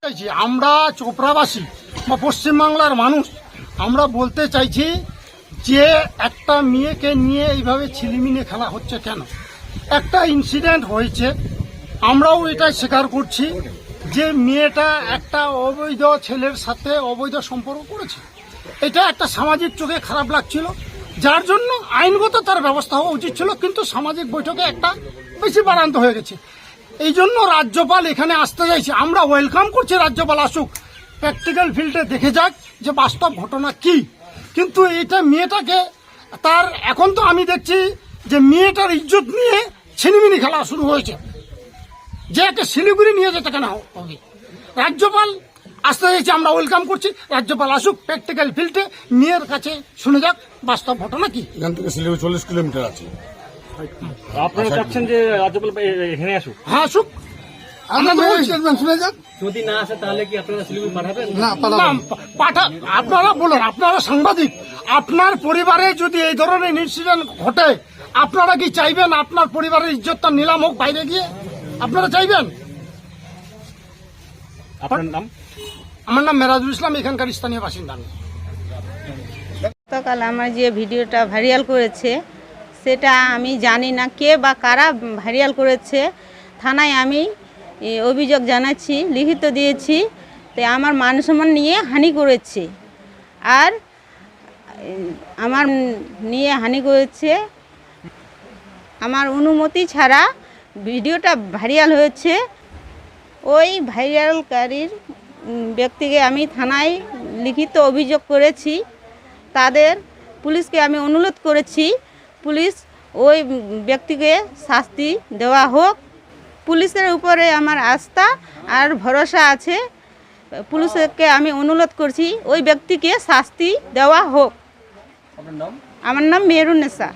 চাইছি আমরা চোপড়াবাসী বা পশ্চিমবাংলার মানুষ আমরা বলতে চাইছি যে একটা মেয়েকে নিয়ে এইভাবে ছিলিমিনে খেলা হচ্ছে কেন। একটা ইনসিডেন্ট হয়েছে, আমরাও এটা স্বীকার করছি যে মেয়েটা একটা অবৈধ ছেলের সাথে অবৈধ সম্পর্ক করেছে। এটা একটা সামাজিক চোখে খারাপ লাগছিল, যার জন্য আইনগত তার ব্যবস্থা হওয়া উচিত ছিল, কিন্তু সামাজিক বৈঠকে একটা বেশি বাড়ান্ত হয়ে গেছে। এই জন্য রাজ্যপাল এখানে আসতে চাইছে। আমরা ওয়েলকাম করছি, রাজ্যপাল আসুক, প্র্যাকটিক্যাল ফিল্ডে দেখে যাক যে বাস্তব ঘটনা কি। কিন্তু এটা মেয়েটাকে তার এখন তো আমি দেখছি যে মেয়েটার ইজ্জত নিয়ে ছিনিমিনি খেলা শুরু হয়েছে, যে একটা শিলিগুড়ি নিয়ে যেতে কেন হবে। রাজ্যপাল আসতে চাইছে, আমরা ওয়েলকাম করছি, রাজ্যপাল আসুক, প্র্যাকটিক্যাল ফিল্ডে মেয়ের কাছে শুনে যাক বাস্তব ঘটনা কি। এখান থেকে শিলিগুড়ি 40 কিলোমিটার আছে। আপনারা চাচ্ছেন যে রাজ্যপাল এখানে আসুক? হ্যাঁ, আসুক, আমরা তো বলছি, শুনে যাক। যদি না আসে তাহলে কি আপনারা শিলিগুড়ি পাঠাবেন? না, আপনারা বলুন, আপনারা সাংবাদিক, আপনার পরিবারে যদি এই ধরনের ইনসিডেন্ট ঘটে, আপনারা কি চাইবেন আপনার পরিবারের ইজ্জতটা নিলাম হোক বাইরে গিয়ে? আপনারা চাইবেন? আপনার নাম? আমার নাম মেরাজুল ইসলাম, এখানকার স্থানীয় বাসিন্দা। গতকাল আমার যে ভিডিওটা ভাইরাল করেছে সেটা আমি জানি না কে বা কারা ভাইরাল করেছে। থানায় আমি অভিযোগ জানাচ্ছি, লিখিত দিয়েছি। তো আমার মান সম্মান নিয়ে হানি করেছে, আর আমার নিয়ে হানি করেছে। আমার অনুমতি ছাড়া ভিডিওটা ভাইরাল হয়েছে। ওই ভাইরালকারীর ব্যক্তিকে আমি থানায় লিখিত অভিযোগ করেছি। তাদের পুলিশকে আমি অনুরোধ করেছি, পুলিশ ওই ব্যক্তিকে শাস্তি দেওয়া হোক। পুলিশের উপরে আমার আস্থা আর ভরসা আছে। পুলিশকে আমি অনুরোধ করছি ওই ব্যক্তিকে শাস্তি দেওয়া হোক। আপনার নাম? আমার নাম মেহরুন্নেসা,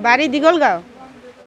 বাড়ি দিগলগাঁও।